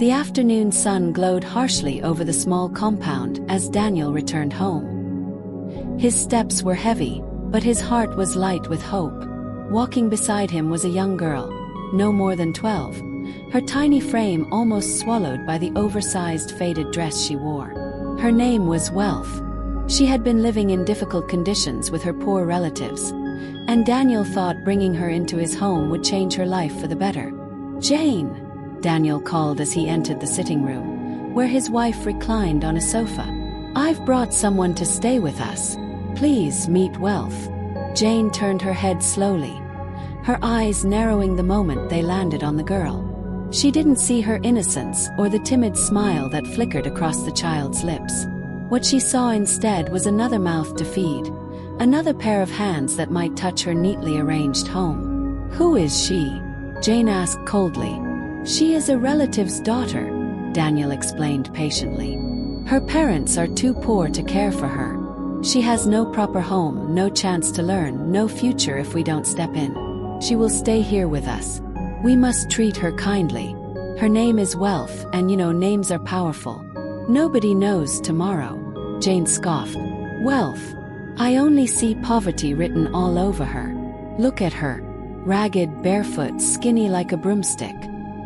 The afternoon sun glowed harshly over the small compound as Daniel returned home. His steps were heavy, but his heart was light with hope. Walking beside him was a young girl, no more than 12, her tiny frame almost swallowed by the oversized faded dress she wore. Her name was Wealth. She had been living in difficult conditions with her poor relatives, and Daniel thought bringing her into his home would change her life for the better. "Jane," Daniel called as he entered the sitting room, where his wife reclined on a sofa. "I've brought someone to stay with us. Please meet Wealth." Jane turned her head slowly, her eyes narrowing the moment they landed on the girl. She didn't see her innocence or the timid smile that flickered across the child's lips. What she saw instead was another mouth to feed, another pair of hands that might touch her neatly arranged home. "Who is she?" Jane asked coldly. "She is a relative's daughter," Daniel explained patiently. "Her parents are too poor to care for her. She has no proper home, no chance to learn, no future if we don't step in. She will stay here with us. We must treat her kindly. Her name is Wealth, and names are powerful. Nobody knows tomorrow." Jane scoffed. "Wealth? I only see poverty written all over her. Look at her. Ragged, barefoot, skinny like a broomstick.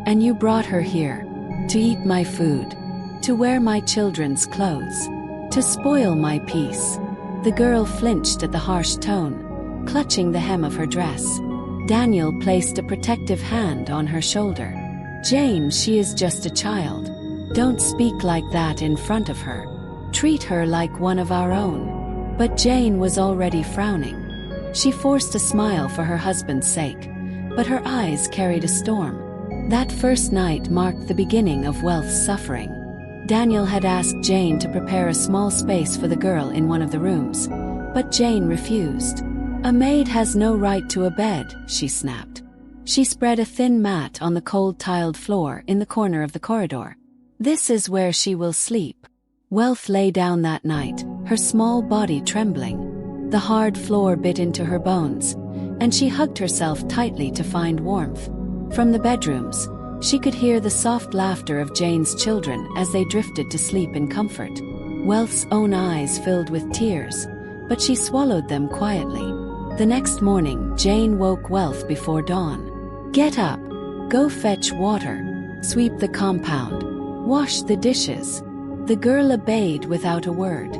And you brought her here. To eat my food. To wear my children's clothes. To spoil my peace." The girl flinched at the harsh tone, clutching the hem of her dress. Daniel placed a protective hand on her shoulder. "Jane, she is just a child. Don't speak like that in front of her. Treat her like one of our own." But Jane was already frowning. She forced a smile for her husband's sake, but her eyes carried a storm. That first night marked the beginning of Wealth's suffering. Daniel had asked Jane to prepare a small space for the girl in one of the rooms, but Jane refused. "A maid has no right to a bed," she snapped. She spread a thin mat on the cold tiled floor in the corner of the corridor. "This is where she will sleep." Wealth lay down that night, her small body trembling. The hard floor bit into her bones, and she hugged herself tightly to find warmth. From the bedrooms, she could hear the soft laughter of Jane's children as they drifted to sleep in comfort. Wealth's own eyes filled with tears, but she swallowed them quietly. The next morning, Jane woke Wealth before dawn. "Get up. Go fetch water. Sweep the compound. Wash the dishes." The girl obeyed without a word.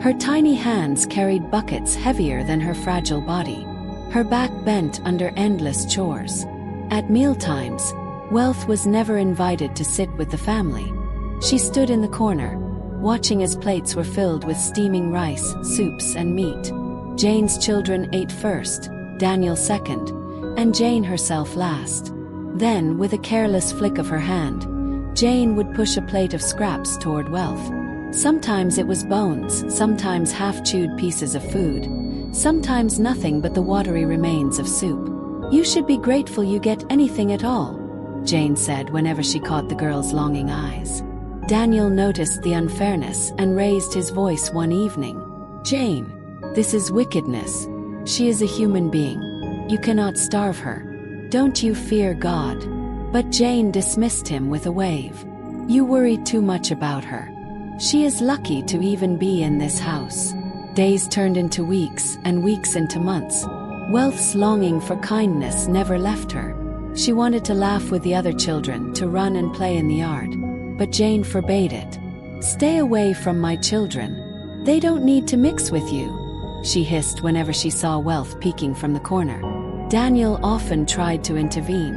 Her tiny hands carried buckets heavier than her fragile body. Her back bent under endless chores. At mealtimes, Wealth was never invited to sit with the family. She stood in the corner, watching as plates were filled with steaming rice, soups, and meat. Jane's children ate first, Daniel second, and Jane herself last. Then, with a careless flick of her hand, Jane would push a plate of scraps toward Wealth. Sometimes it was bones, sometimes half-chewed pieces of food, sometimes nothing but the watery remains of soup. "You should be grateful you get anything at all," Jane said whenever she caught the girl's longing eyes. Daniel noticed the unfairness and raised his voice one evening. "Jane, this is wickedness. She is a human being. You cannot starve her. Don't you fear God?" But Jane dismissed him with a wave. "You worry too much about her. She is lucky to even be in this house." Days turned into weeks, and weeks into months. Wealth's longing for kindness never left her. She wanted to laugh with the other children, to run and play in the yard. But Jane forbade it. "Stay away from my children. They don't need to mix with you," she hissed whenever she saw Wealth peeking from the corner. Daniel often tried to intervene.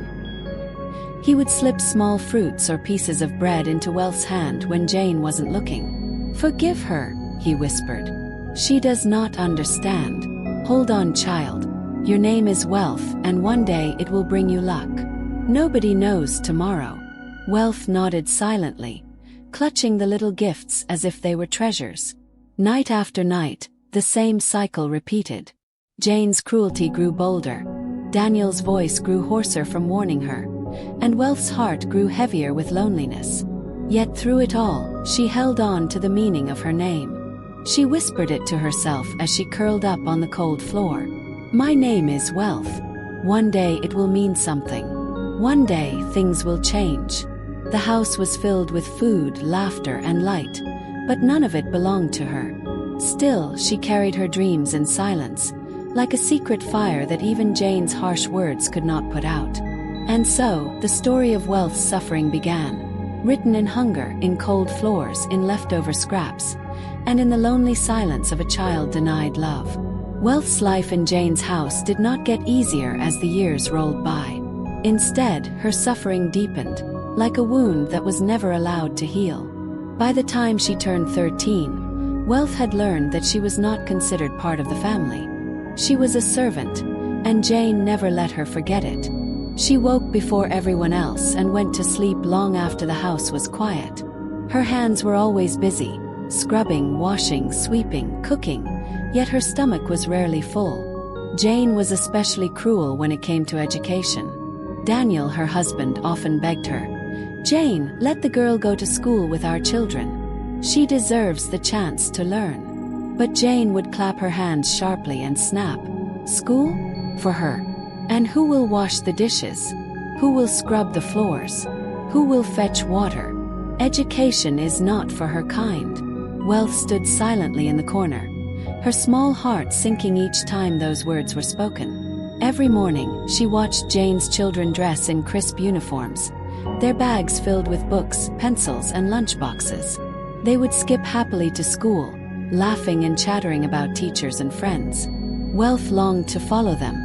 He would slip small fruits or pieces of bread into Wealth's hand when Jane wasn't looking. "Forgive her," he whispered. "She does not understand. Hold on, child. Your name is Wealth, and one day it will bring you luck. Nobody knows tomorrow." Wealth nodded silently, clutching the little gifts as if they were treasures. Night after night, the same cycle repeated. Jane's cruelty grew bolder. Daniel's voice grew hoarser from warning her, and Wealth's heart grew heavier with loneliness. Yet through it all, she held on to the meaning of her name. She whispered it to herself as she curled up on the cold floor. "My name is Wealth. One day it will mean something. One day things will change." The house was filled with food, laughter, and light, but none of it belonged to her. Still, she carried her dreams in silence, like a secret fire that even Jane's harsh words could not put out. And so, the story of Wealth's suffering began, written in hunger, in cold floors, in leftover scraps, and in the lonely silence of a child denied love. Wealth's life in Jane's house did not get easier as the years rolled by. Instead, her suffering deepened, like a wound that was never allowed to heal. By the time she turned 13, Wealth had learned that she was not considered part of the family. She was a servant, and Jane never let her forget it. She woke before everyone else and went to sleep long after the house was quiet. Her hands were always busy, scrubbing, washing, sweeping, cooking, yet her stomach was rarely full. Jane was especially cruel when it came to education. Daniel, her husband, often begged her, "Jane, let the girl go to school with our children. She deserves the chance to learn." But Jane would clap her hands sharply and snap, "School? For her? And who will wash the dishes? Who will scrub the floors? Who will fetch water? Education is not for her kind." Wealth stood silently in the corner, her small heart sinking each time those words were spoken. Every morning, she watched Jane's children dress in crisp uniforms, their bags filled with books, pencils, and lunchboxes. They would skip happily to school, laughing and chattering about teachers and friends. Wealth longed to follow them,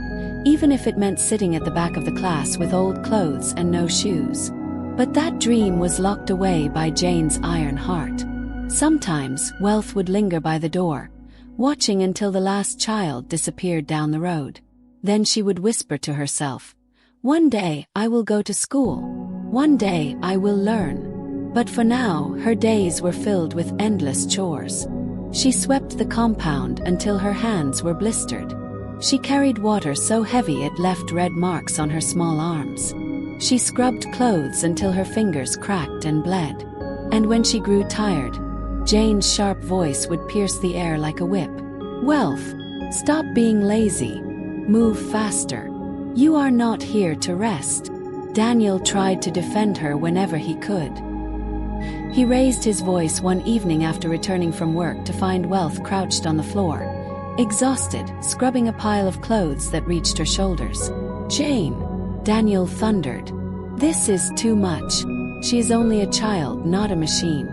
even if it meant sitting at the back of the class with old clothes and no shoes. But that dream was locked away by Jane's iron heart. Sometimes, Wealth would linger by the door, watching until the last child disappeared down the road. Then she would whisper to herself, "One day I will go to school. One day I will learn." But for now, her days were filled with endless chores. She swept the compound until her hands were blistered. She carried water so heavy it left red marks on her small arms. She scrubbed clothes until her fingers cracked and bled. And when she grew tired, Jane's sharp voice would pierce the air like a whip. "Wealth, stop being lazy. Move faster. You are not here to rest." Daniel tried to defend her whenever he could. He raised his voice one evening after returning from work to find Wealth crouched on the floor, exhausted, scrubbing a pile of clothes that reached her shoulders. "Jane," Daniel thundered, "this is too much. She is only a child, not a machine.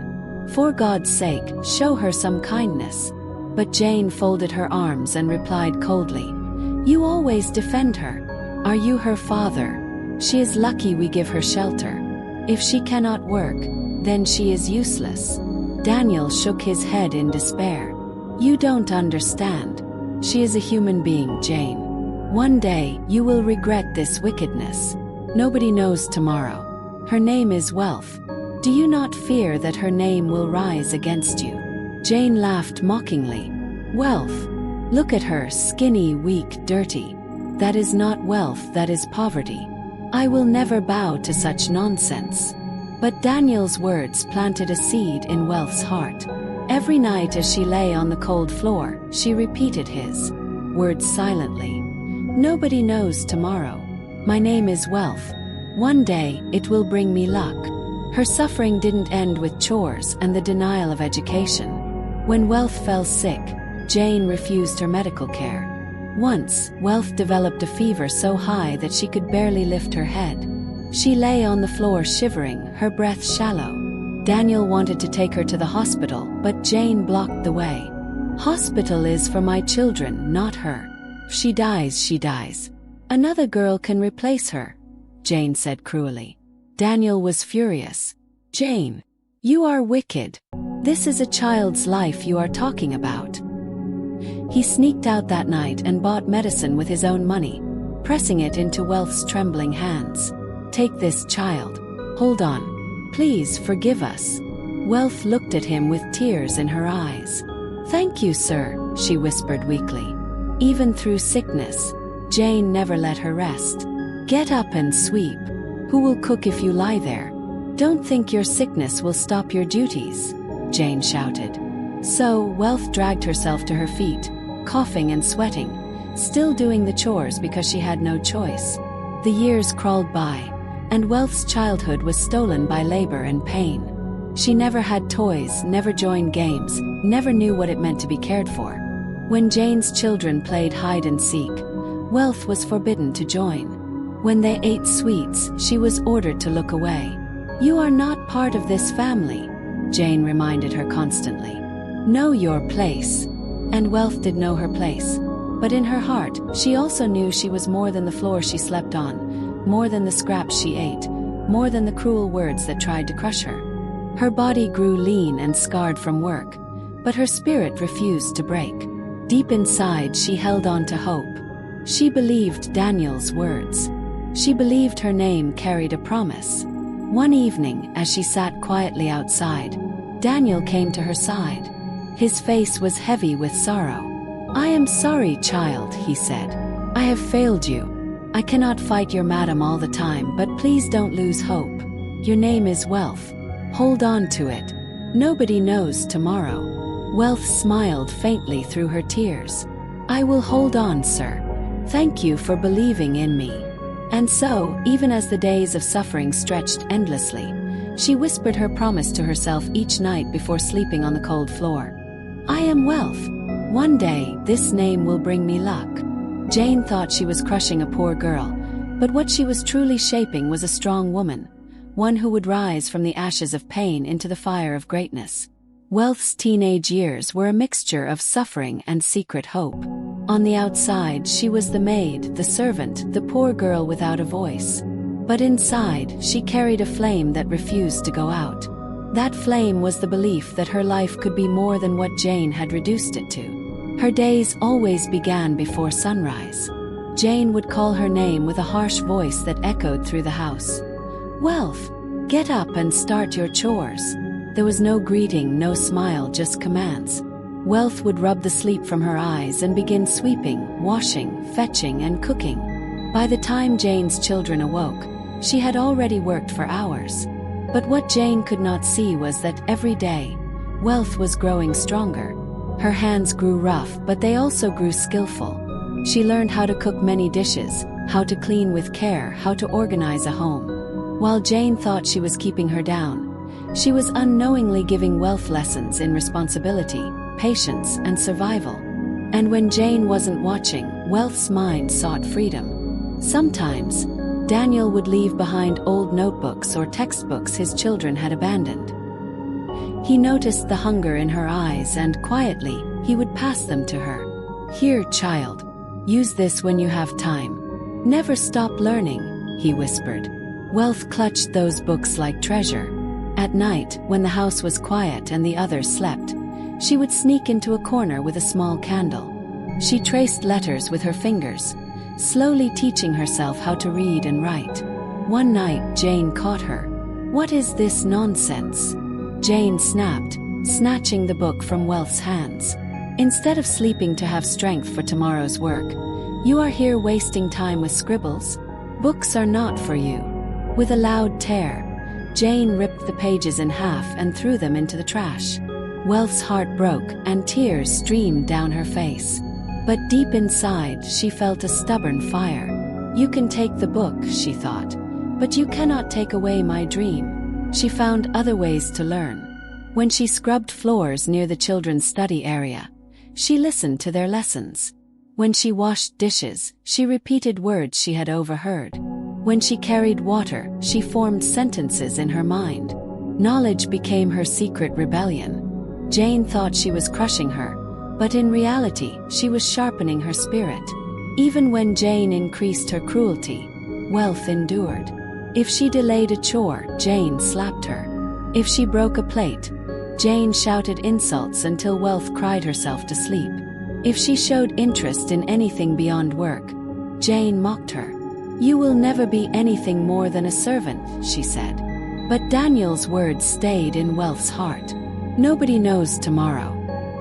For God's sake, show her some kindness." But Jane folded her arms and replied coldly, "You always defend her. Are you her father? She is lucky we give her shelter. If she cannot work, then she is useless." Daniel shook his head in despair. "You don't understand. She is a human being, Jane. One day, you will regret this wickedness. Nobody knows tomorrow. Her name is Wealth. Do you not fear that her name will rise against you?" Jane laughed mockingly. "Wealth? Look at her, skinny, weak, dirty. That is not wealth, that is poverty. I will never bow to such nonsense." But Daniel's words planted a seed in Wealth's heart. Every night as she lay on the cold floor, she repeated his words silently. "Nobody knows tomorrow. My name is Wealth. One day, it will bring me luck." Her suffering didn't end with chores and the denial of education. When Wealth fell sick, Jane refused her medical care. Once, Wealth developed a fever so high that she could barely lift her head. She lay on the floor shivering, her breath shallow. Daniel wanted to take her to the hospital, but Jane blocked the way. "Hospital is for my children, not her. If she dies, she dies. Another girl can replace her," Jane said cruelly. Daniel was furious. "Jane, you are wicked. This is a child's life you are talking about." He sneaked out that night and bought medicine with his own money, pressing it into Wealth's trembling hands. "Take this, child. Hold on. Please forgive us." Wealth looked at him with tears in her eyes. "Thank you, sir," she whispered weakly. Even through sickness, Jane never let her rest. "Get up and sweep. Who will cook if you lie there? Don't think your sickness will stop your duties," Jane shouted. So Wealth dragged herself to her feet, coughing and sweating, still doing the chores because she had no choice. The years crawled by, And Wealth's childhood was stolen by labor and pain. She never had toys, never joined games, never knew what it meant to be cared for. When Jane's children played hide and seek, Wealth was forbidden to join. When they ate sweets, she was ordered to look away. "You are not part of this family," Jane reminded her constantly. "Know your place." And Wealth did know her place. But in her heart, she also knew she was more than the floor she slept on, more than the scraps she ate, more than the cruel words that tried to crush her. Her body grew lean and scarred from work, but her spirit refused to break. Deep inside, she held on to hope. She believed Daniel's words. She believed her name carried a promise. One evening, as she sat quietly outside, Daniel came to her side. His face was heavy with sorrow. "I am sorry, child," he said. "I have failed you. I cannot fight your madam all the time, but please don't lose hope. Your name is Wealth. Hold on to it. Nobody knows tomorrow." Wealth smiled faintly through her tears. "I will hold on, sir. Thank you for believing in me." And so, even as the days of suffering stretched endlessly, she whispered her promise to herself each night before sleeping on the cold floor. "I am Wealth. One day, this name will bring me luck." Jane thought she was crushing a poor girl, but what she was truly shaping was a strong woman, one who would rise from the ashes of pain into the fire of greatness. Wealth's teenage years were a mixture of suffering and secret hope. On the outside, she was the maid, the servant, the poor girl without a voice. But inside, she carried a flame that refused to go out. That flame was the belief that her life could be more than what Jane had reduced it to. Her days always began before sunrise. Jane would call her name with a harsh voice that echoed through the house. "Wealth, get up and start your chores." There was no greeting, no smile, just commands. Wealth would rub the sleep from her eyes and begin sweeping, washing, fetching, and cooking. By the time Jane's children awoke, she had already worked for hours. But what Jane could not see was that every day, Wealth was growing stronger. Her hands grew rough, but they also grew skillful. She learned how to cook many dishes, how to clean with care, how to organize a home. While Jane thought she was keeping her down, she was unknowingly giving Wealth lessons in responsibility, patience, and survival. And when Jane wasn't watching, Wealth's mind sought freedom. Sometimes, Daniel would leave behind old notebooks or textbooks his children had abandoned. He noticed the hunger in her eyes and, quietly, he would pass them to her. "Here, child. Use this when you have time. Never stop learning," he whispered. Wealth clutched those books like treasure. At night, when the house was quiet and the others slept, she would sneak into a corner with a small candle. She traced letters with her fingers, slowly teaching herself how to read and write. One night, Jane caught her. "What is this nonsense?" Jane snapped, snatching the book from Wealth's hands. "Instead of sleeping to have strength for tomorrow's work, you are here wasting time with scribbles. Books are not for you." With a loud tear, Jane ripped the pages in half and threw them into the trash. Wealth's heart broke, and tears streamed down her face. But deep inside, she felt a stubborn fire. "You can take the book," she thought, "but you cannot take away my dream." She found other ways to learn. When she scrubbed floors near the children's study area, she listened to their lessons. When she washed dishes, she repeated words she had overheard. When she carried water, she formed sentences in her mind. Knowledge became her secret rebellion. Jane thought she was crushing her, but in reality, she was sharpening her spirit. Even when Jane increased her cruelty, Wealth endured. If she delayed a chore, Jane slapped her. If she broke a plate, Jane shouted insults until Wealth cried herself to sleep. If she showed interest in anything beyond work, Jane mocked her. "You will never be anything more than a servant," she said. But Daniel's words stayed in Wealth's heart. Nobody knows tomorrow.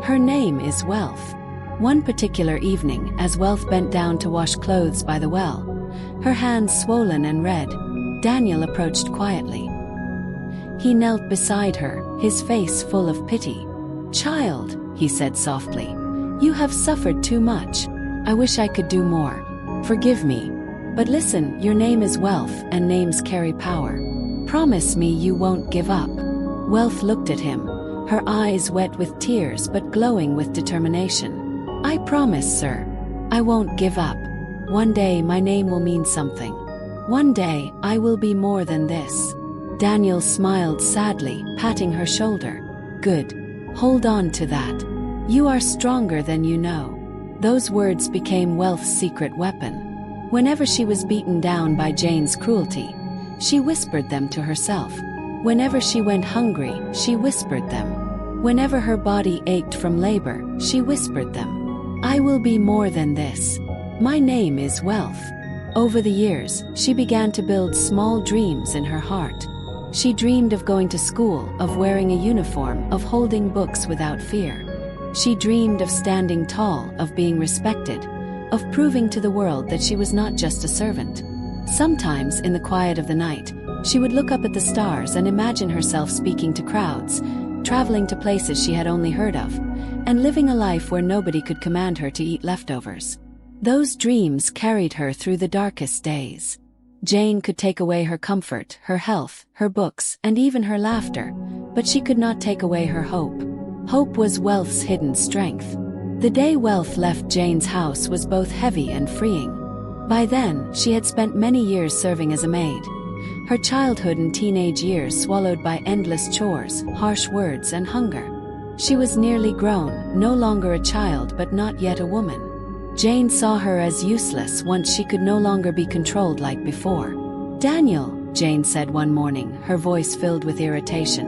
Her name is Wealth. One particular evening, as Wealth bent down to wash clothes by the well, her hands swollen and red, Daniel approached quietly. He knelt beside her, his face full of pity. "Child," he said softly, "you have suffered too much. I wish I could do more. Forgive me." But listen, your name is Wealth, and names carry power. Promise me you won't give up." Wealth looked at him, her eyes wet with tears but glowing with determination. "I promise, sir. I won't give up. One day my name will mean something. One day I will be more than this." Daniel smiled sadly, patting her shoulder. "Good. Hold on to that. You are stronger than you know." Those words became Wealth's secret weapon. Whenever she was beaten down by Jane's cruelty, she whispered them to herself. Whenever she went hungry, she whispered them. Whenever her body ached from labor, she whispered them. "I will be more than this. My name is Wealth." Over the years, she began to build small dreams in her heart. She dreamed of going to school, of wearing a uniform, of holding books without fear. She dreamed of standing tall, of being respected, of proving to the world that she was not just a servant. Sometimes, in the quiet of the night, she would look up at the stars and imagine herself speaking to crowds, traveling to places she had only heard of, and living a life where nobody could command her to eat leftovers. Those dreams carried her through the darkest days. Jane could take away her comfort, her health, her books, and even her laughter, but she could not take away her hope. Hope was Wealth's hidden strength. The day Wealth left Jane's house was both heavy and freeing. By then, she had spent many years serving as a maid. Her childhood and teenage years swallowed by endless chores, harsh words, and hunger. She was nearly grown, no longer a child but not yet a woman. Jane saw her as useless once she could no longer be controlled like before. "Daniel," Jane said one morning, her voice filled with irritation,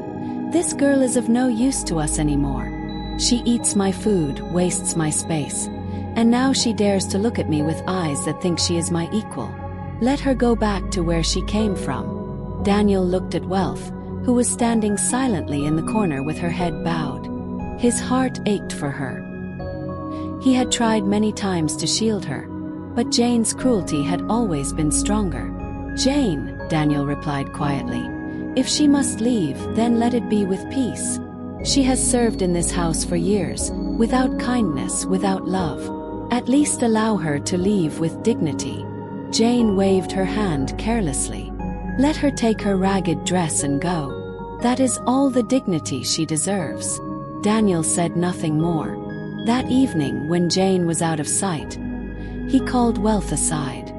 "this girl is of no use to us anymore. She eats my food, wastes my space, and now she dares to look at me with eyes that think she is my equal. Let her go back to where she came from." Daniel looked at Wealth, who was standing silently in the corner with her head bowed. His heart ached for her. He had tried many times to shield her, but Jane's cruelty had always been stronger. "Jane," Daniel replied quietly, "if she must leave, then let it be with peace. She has served in this house for years, without kindness, without love. At least allow her to leave with dignity." Jane waved her hand carelessly. "Let her take her ragged dress and go. That is all the dignity she deserves." Daniel said nothing more. That evening, when Jane was out of sight, he called Wealth aside.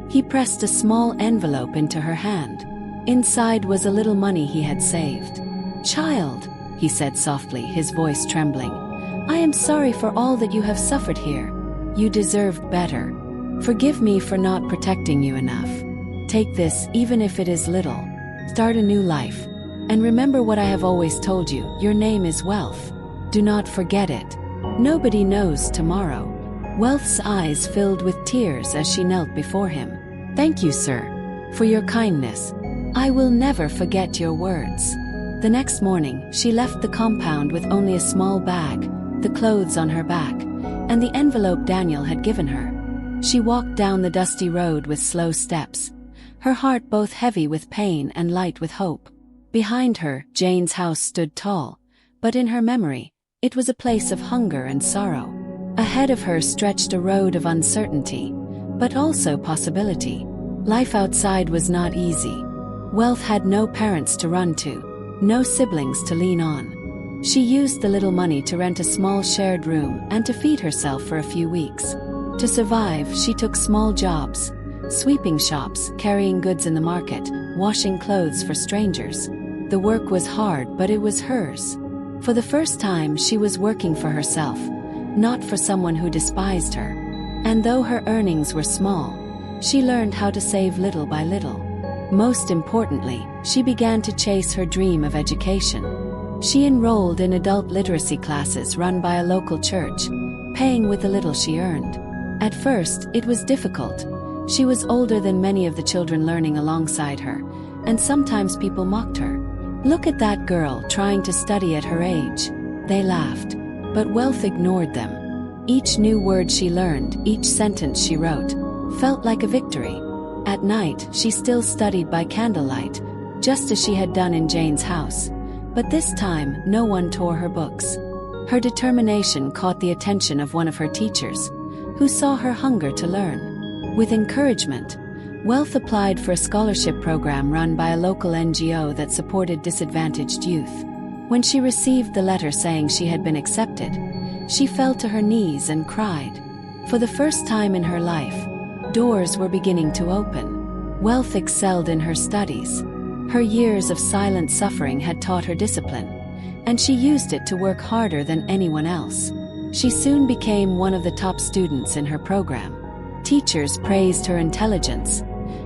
He pressed a small envelope into her hand. Inside was a little money he had saved. "Child," he said softly, his voice trembling, "I am sorry for all that you have suffered here. You deserved better. Forgive me for not protecting you enough. Take this, even if it is little. Start a new life. And remember what I have always told you, your name is Wealth. Do not forget it. Nobody knows tomorrow." Wealth's eyes filled with tears as she knelt before him. "Thank you, sir, for your kindness. I will never forget your words." The next morning, she left the compound with only a small bag, the clothes on her back, and the envelope Daniel had given her. She walked down the dusty road with slow steps, her heart both heavy with pain and light with hope. Behind her, Jane's house stood tall, but in her memory, it was a place of hunger and sorrow. Ahead of her stretched a road of uncertainty, but also possibility. Life outside was not easy. Wealth had no parents to run to, no siblings to lean on. She used the little money to rent a small shared room and to feed herself for a few weeks. To survive, she took small jobs, sweeping shops, carrying goods in the market, washing clothes for strangers. The work was hard, but it was hers. For the first time, she was working for herself, not for someone who despised her. And though her earnings were small, she learned how to save little by little. Most importantly, she began to chase her dream of education. She enrolled in adult literacy classes run by a local church, paying with the little she earned. At first, it was difficult. She was older than many of the children learning alongside her, and sometimes people mocked her. "Look at that girl trying to study at her age." They laughed. But Wealth ignored them. Each new word she learned, each sentence she wrote, felt like a victory. At night, she still studied by candlelight, just as she had done in Jane's house. But this time, no one tore her books. Her determination caught the attention of one of her teachers, who saw her hunger to learn. With encouragement, Wealth applied for a scholarship program run by a local NGO that supported disadvantaged youth. When she received the letter saying she had been accepted, she fell to her knees and cried. For the first time in her life, doors were beginning to open. Wealth excelled in her studies. Her years of silent suffering had taught her discipline, and she used it to work harder than anyone else. She soon became one of the top students in her program. Teachers praised her intelligence,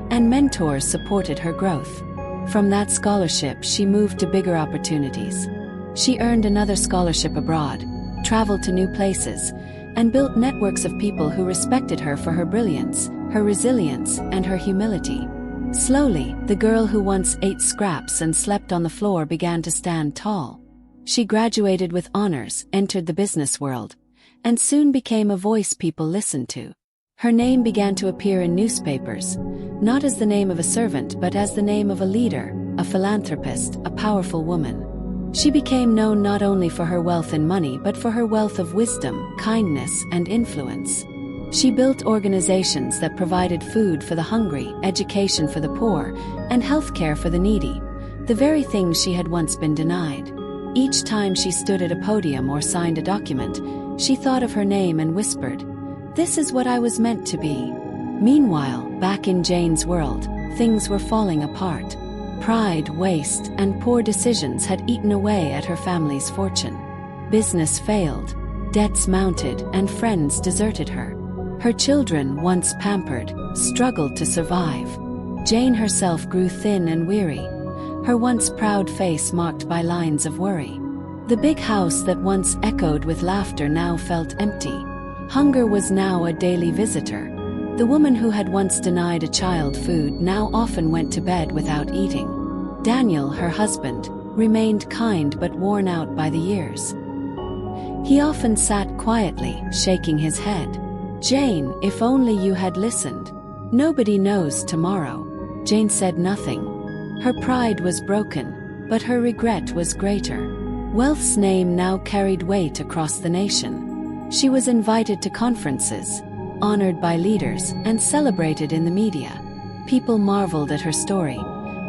and mentors supported her growth. From that scholarship, she moved to bigger opportunities. She earned another scholarship abroad, traveled to new places, and built networks of people who respected her for her brilliance, her resilience, and her humility. Slowly, the girl who once ate scraps and slept on the floor began to stand tall. She graduated with honors, entered the business world, and soon became a voice people listened to. Her name began to appear in newspapers, not as the name of a servant but as the name of a leader, a philanthropist, a powerful woman. She became known not only for her wealth and money but for her wealth of wisdom, kindness, and influence. She built organizations that provided food for the hungry, education for the poor, and healthcare for the needy, the very things she had once been denied. Each time she stood at a podium or signed a document, she thought of her name and whispered, "This is what I was meant to be." Meanwhile, back in Jane's world, things were falling apart. Pride, waste, and poor decisions had eaten away at her family's fortune. Business failed, debts mounted, and friends deserted her. Her children, once pampered, struggled to survive. Jane herself grew thin and weary, her once proud face marked by lines of worry. The big house that once echoed with laughter now felt empty. Hunger was now a daily visitor. The woman who had once denied a child food now often went to bed without eating. Daniel, her husband, remained kind but worn out by the years. He often sat quietly, shaking his head. "Jane, if only you had listened. Nobody knows tomorrow." Jane said nothing. Her pride was broken, but her regret was greater. Wealth's name now carried weight across the nation. She was invited to conferences, honored by leaders, and celebrated in the media. People marveled at her story,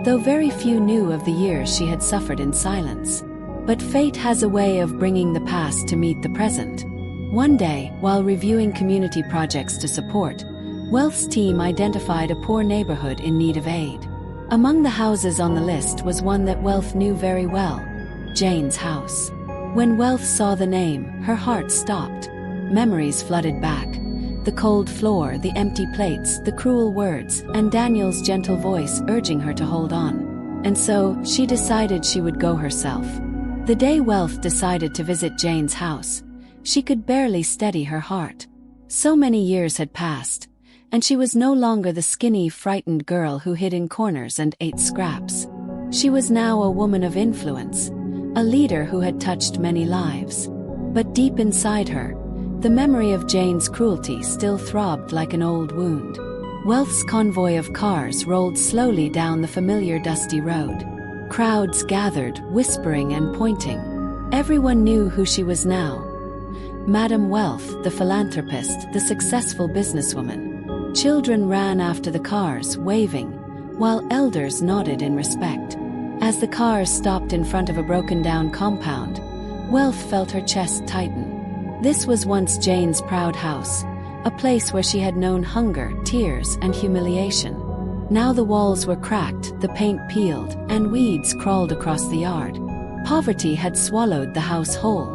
though very few knew of the years she had suffered in silence. But fate has a way of bringing the past to meet the present. One day, while reviewing community projects to support, Wealth's team identified a poor neighborhood in need of aid. Among the houses on the list was one that Wealth knew very well, Jane's house. When Wealth saw the name, her heart stopped. Memories flooded back. The cold floor, the empty plates, the cruel words, and Daniel's gentle voice urging her to hold on. And so, she decided she would go herself. The day Wealth decided to visit Jane's house, she could barely steady her heart. So many years had passed, and she was no longer the skinny, frightened girl who hid in corners and ate scraps. She was now a woman of influence, a leader who had touched many lives. But deep inside her, the memory of Jane's cruelty still throbbed like an old wound. Wealth's convoy of cars rolled slowly down the familiar dusty road. Crowds gathered, whispering and pointing. Everyone knew who she was now. Madame Wealth, the philanthropist, the successful businesswoman. Children ran after the cars, waving, while elders nodded in respect. As the cars stopped in front of a broken-down compound, Wealth felt her chest tighten. This was once Jane's proud house, a place where she had known hunger, tears, and humiliation. Now the walls were cracked, the paint peeled, and weeds crawled across the yard. Poverty had swallowed the house whole.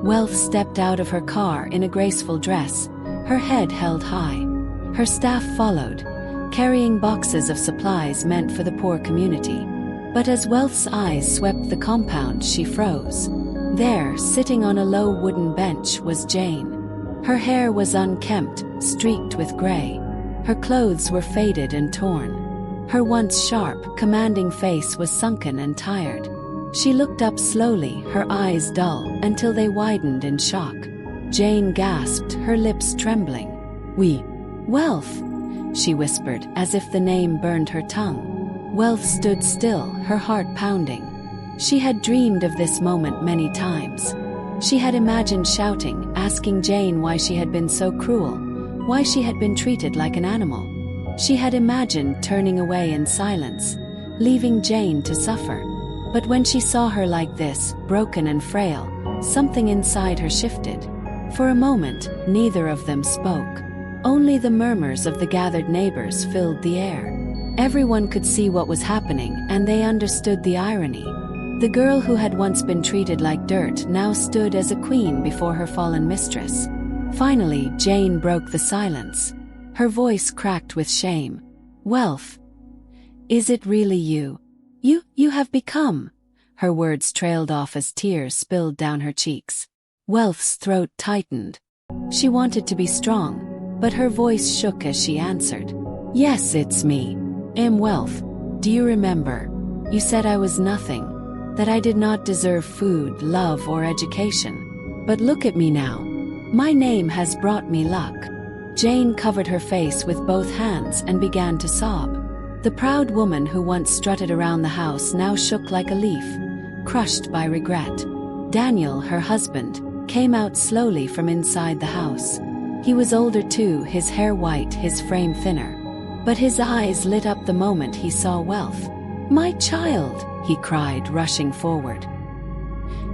Wealth stepped out of her car in a graceful dress, her head held high. Her staff followed, carrying boxes of supplies meant for the poor community. But as Wealth's eyes swept the compound, she froze. There, sitting on a low wooden bench, was Jane. Her hair was unkempt, streaked with gray. Her clothes were faded and torn. Her once sharp, commanding face was sunken and tired. She looked up slowly, her eyes dull, until they widened in shock. Jane gasped, her lips trembling. Wealth," she whispered, as if the name burned her tongue. Wealth stood still, her heart pounding. She had dreamed of this moment many times. She had imagined shouting, asking Jane why she had been so cruel, why she had been treated like an animal. She had imagined turning away in silence, leaving Jane to suffer. But when she saw her like this, broken and frail, something inside her shifted. For a moment, neither of them spoke. Only the murmurs of the gathered neighbors filled the air. Everyone could see what was happening, and they understood the irony. The girl who had once been treated like dirt now stood as a queen before her fallen mistress. Finally, Jane broke the silence. Her voice cracked with shame. "Wealth, is it really you? You have become..." Her words trailed off as tears spilled down her cheeks. Wealth's throat tightened. She wanted to be strong, but her voice shook as she answered. "Yes, it's me. I'm Wealth. Do you remember? You said I was nothing, that I did not deserve food, love, or education. But look at me now. My name has brought me luck." Jane covered her face with both hands and began to sob. The proud woman who once strutted around the house now shook like a leaf, crushed by regret. Daniel, her husband, came out slowly from inside the house. He was older too, his hair white, his frame thinner. But his eyes lit up the moment he saw Wealth. "My child!" he cried, rushing forward.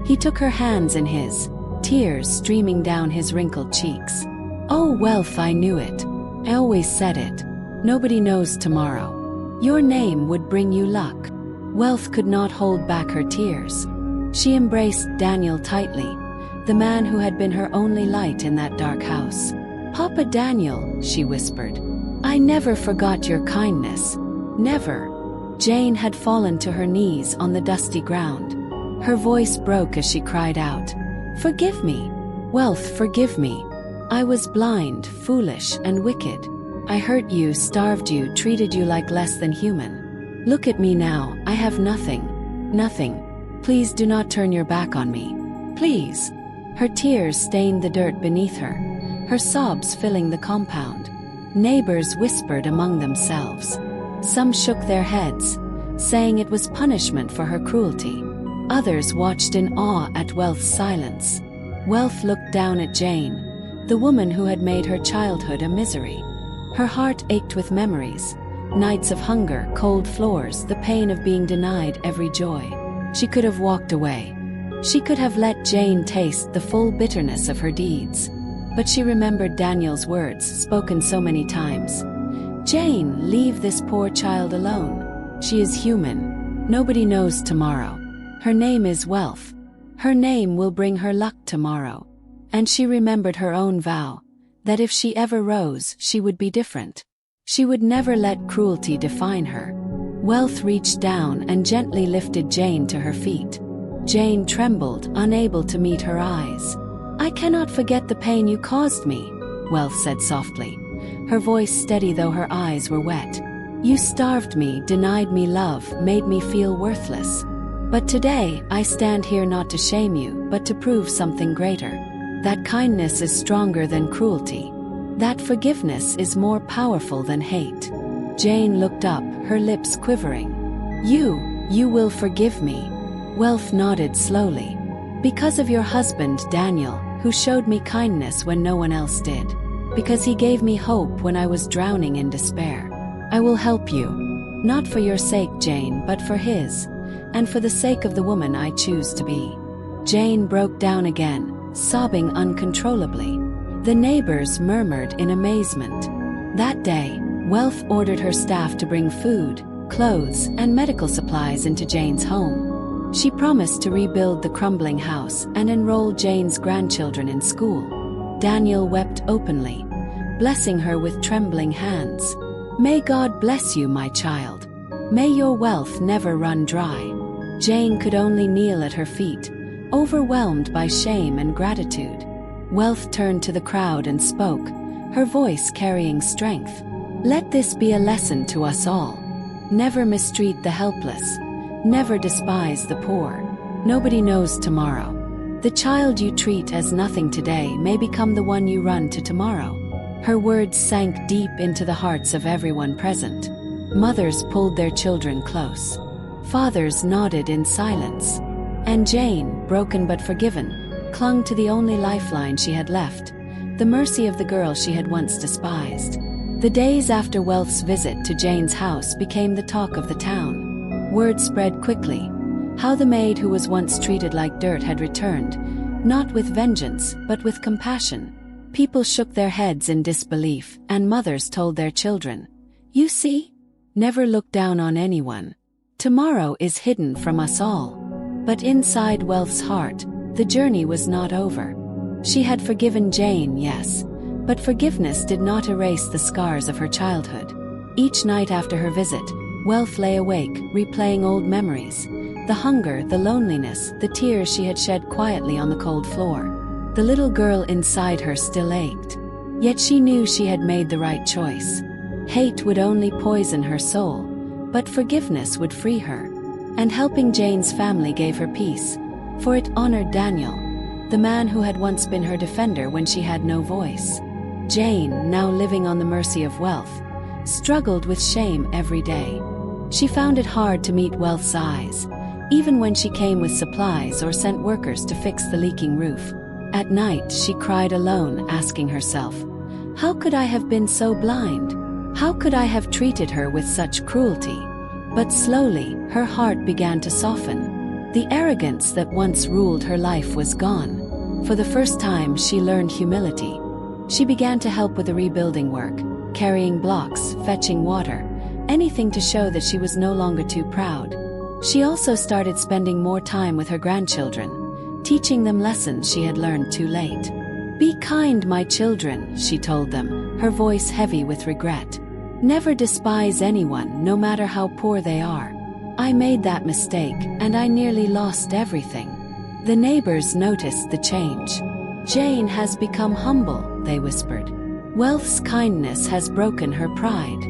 He took her hands in his, tears streaming down his wrinkled cheeks. "Oh, Wealth, I knew it. I always said it. Nobody knows tomorrow. Your name would bring you luck." Wealth could not hold back her tears. She embraced Daniel tightly, the man who had been her only light in that dark house. "Papa Daniel," she whispered, "I never forgot your kindness. Never." Jane had fallen to her knees on the dusty ground. Her voice broke as she cried out, "Forgive me. Wealth, forgive me. I was blind, foolish, and wicked. I hurt you, starved you, treated you like less than human. Look at me now, I have nothing. Nothing. Please do not turn your back on me. Please." Her tears stained the dirt beneath her sobs filling the compound. Neighbors whispered among themselves. Some shook their heads, saying it was punishment for her cruelty. Others watched in awe at Wealth's silence. Wealth looked down at Jane, the woman who had made her childhood a misery. Her heart ached with memories, nights of hunger, cold floors, the pain of being denied every joy. She could have walked away. She could have let Jane taste the full bitterness of her deeds. But she remembered Daniel's words, spoken so many times. "Jane, leave this poor child alone. She is human. Nobody knows tomorrow. Her name is Wealth. Her name will bring her luck tomorrow." And she remembered her own vow, that if she ever rose, she would be different. She would never let cruelty define her. Wealth reached down and gently lifted Jane to her feet. Jane trembled, unable to meet her eyes. "I cannot forget the pain you caused me," Wealth said softly, her voice steady though her eyes were wet. "You starved me, denied me love, made me feel worthless. But today, I stand here not to shame you, but to prove something greater. That kindness is stronger than cruelty. That forgiveness is more powerful than hate." Jane looked up, her lips quivering. You will forgive me?" Wealth nodded slowly. "Because of your husband, Daniel, who showed me kindness when no one else did. Because he gave me hope when I was drowning in despair. I will help you. Not for your sake, Jane, but for his. And for the sake of the woman I choose to be." Jane broke down again, sobbing uncontrollably. The neighbors murmured in amazement. That day, Wealth ordered her staff to bring food, clothes, and medical supplies into Jane's home. She promised to rebuild the crumbling house and enroll Jane's grandchildren in school. Daniel wept openly, blessing her with trembling hands. "May God bless you, my child. May your wealth never run dry." Jane could only kneel at her feet, overwhelmed by shame and gratitude. Wealth turned to the crowd and spoke, her voice carrying strength. "Let this be a lesson to us all. Never mistreat the helpless. Never despise the poor. Nobody knows tomorrow. The child you treat as nothing today may become the one you run to tomorrow." Her words sank deep into the hearts of everyone present. Mothers pulled their children close. Fathers nodded in silence. And Jane, broken but forgiven, clung to the only lifeline she had left, the mercy of the girl she had once despised. The days after Wealth's visit to Jane's house became the talk of the town. Word spread quickly. How the maid who was once treated like dirt had returned, not with vengeance, but with compassion. People shook their heads in disbelief, and mothers told their children, "You see? Never look down on anyone. Tomorrow is hidden from us all." But inside Wealth's heart, the journey was not over. She had forgiven Jane, yes, but forgiveness did not erase the scars of her childhood. Each night after her visit, Wealth lay awake, replaying old memories. The hunger, the loneliness, the tears she had shed quietly on the cold floor. The little girl inside her still ached. Yet she knew she had made the right choice. Hate would only poison her soul, but forgiveness would free her. And helping Jane's family gave her peace, for it honored Daniel, the man who had once been her defender when she had no voice. Jane, now living on the mercy of Wealth, struggled with shame every day. She found it hard to meet Wealth's eyes, even when she came with supplies or sent workers to fix the leaking roof. At night she cried alone, asking herself, "How could I have been so blind? How could I have treated her with such cruelty?" But slowly, her heart began to soften. The arrogance that once ruled her life was gone. For the first time she learned humility. She began to help with the rebuilding work, carrying blocks, fetching water, anything to show that she was no longer too proud. She also started spending more time with her grandchildren, teaching them lessons she had learned too late. "Be kind, my children," she told them, her voice heavy with regret. "Never despise anyone, no matter how poor they are. I made that mistake, and I nearly lost everything." The neighbors noticed the change. "Jane has become humble," they whispered. "Wealth's kindness has broken her pride."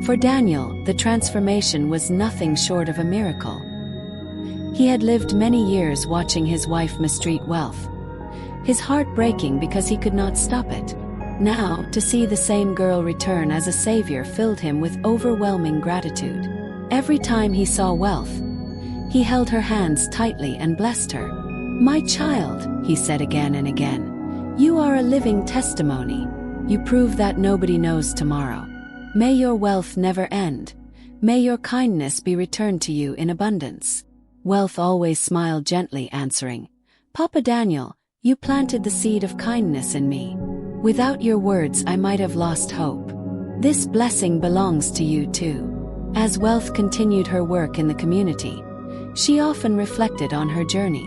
For Daniel, the transformation was nothing short of a miracle. He had lived many years watching his wife mistreat Wealth, his heart breaking because he could not stop it. Now, to see the same girl return as a savior filled him with overwhelming gratitude. Every time he saw Wealth, he held her hands tightly and blessed her. "My child," he said again and again, "you are a living testimony. You prove that nobody knows tomorrow. May your wealth never end. May your kindness be returned to you in abundance." Wealth always smiled gently, answering, "Papa Daniel, you planted the seed of kindness in me. Without your words I might have lost hope. This blessing belongs to you too." As Wealth continued her work in the community, she often reflected on her journey.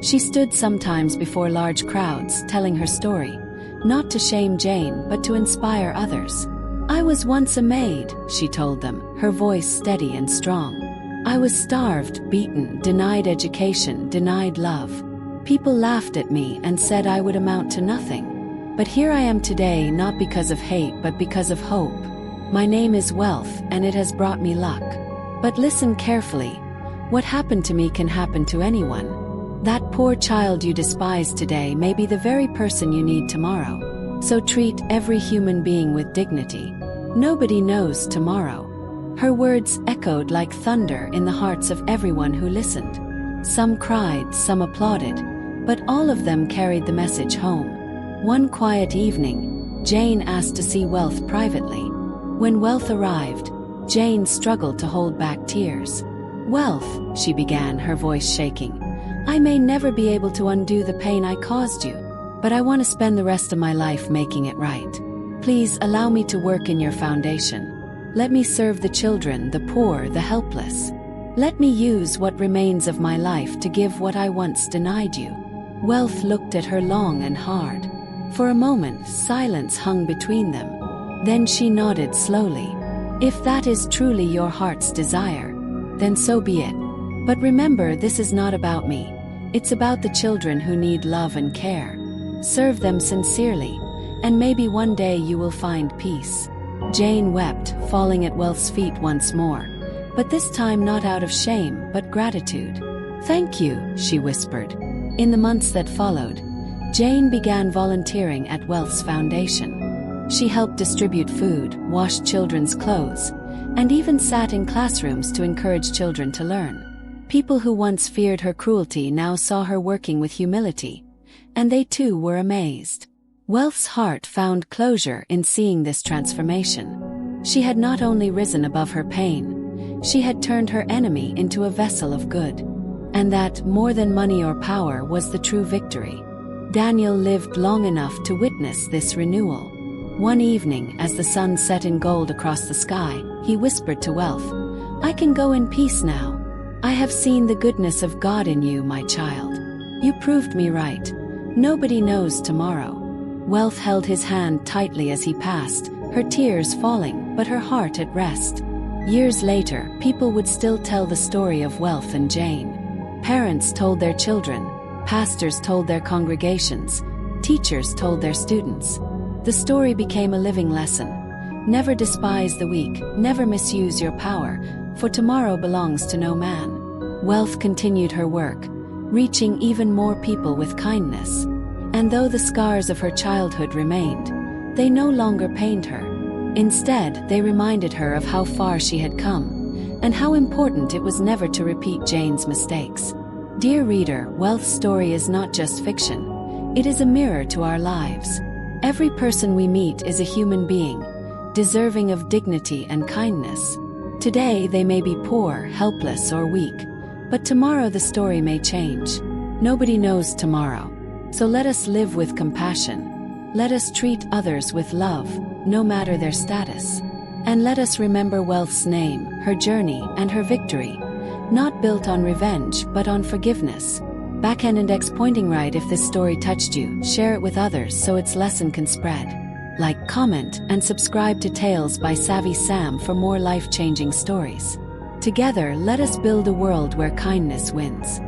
She stood sometimes before large crowds, telling her story, not to shame Jane but to inspire others. "I was once a maid," she told them, her voice steady and strong. "I was starved, beaten, denied education, denied love. People laughed at me and said I would amount to nothing. But here I am today, not because of hate but because of hope. My name is Wealth, and it has brought me luck. But listen carefully. What happened to me can happen to anyone. That poor child you despise today may be the very person you need tomorrow. So treat every human being with dignity. Nobody knows tomorrow." Her words echoed like thunder in the hearts of everyone who listened. Some cried, some applauded, but all of them carried the message home. One quiet evening, Jane asked to see Wealth privately. When Wealth arrived, Jane struggled to hold back tears. "Wealth," she began, her voice shaking, "I may never be able to undo the pain I caused you, but I want to spend the rest of my life making it right. Please allow me to work in your foundation. Let me serve the children, the poor, the helpless. Let me use what remains of my life to give what I once denied you." Wealth looked at her long and hard. For a moment, silence hung between them. Then she nodded slowly. "If that is truly your heart's desire, then so be it. But remember, this is not about me. It's about the children who need love and care. Serve them sincerely, and maybe one day you will find peace." Jane wept, falling at Wealth's feet once more, but this time not out of shame but gratitude. "Thank you," she whispered. In the months that followed, Jane began volunteering at Wealth's foundation. She helped distribute food, washed children's clothes, and even sat in classrooms to encourage children to learn. People who once feared her cruelty now saw her working with humility, and they too were amazed. Wealth's heart found closure in seeing this transformation. She had not only risen above her pain, she had turned her enemy into a vessel of good. And that, more than money or power, was the true victory. Daniel lived long enough to witness this renewal. One evening, as the sun set in gold across the sky, he whispered to Wealth, "I can go in peace now. I have seen the goodness of God in you, my child. You proved me right. Nobody knows tomorrow." Wealth held his hand tightly as he passed, her tears falling, but her heart at rest. Years later, people would still tell the story of Wealth and Jane. Parents told their children, pastors told their congregations, teachers told their students. The story became a living lesson. Never despise the weak, never misuse your power, for tomorrow belongs to no man. Wealth continued her work, reaching even more people with kindness. And though the scars of her childhood remained, they no longer pained her. Instead, they reminded her of how far she had come, and how important it was never to repeat Jane's mistakes. Dear reader, Wealth's story is not just fiction. It is a mirror to our lives. Every person we meet is a human being, deserving of dignity and kindness. Today they may be poor, helpless, or weak, but tomorrow the story may change. Nobody knows tomorrow. So let us live with compassion. Let us treat others with love, no matter their status. And let us remember Wealth's name, her journey, and her victory, not built on revenge but on forgiveness. Backhand index pointing right. If this story touched you, share it with others so its lesson can spread. Like, comment, and subscribe to Tales by Savvy Sam for more life-changing stories. Together, let us build a world where kindness wins.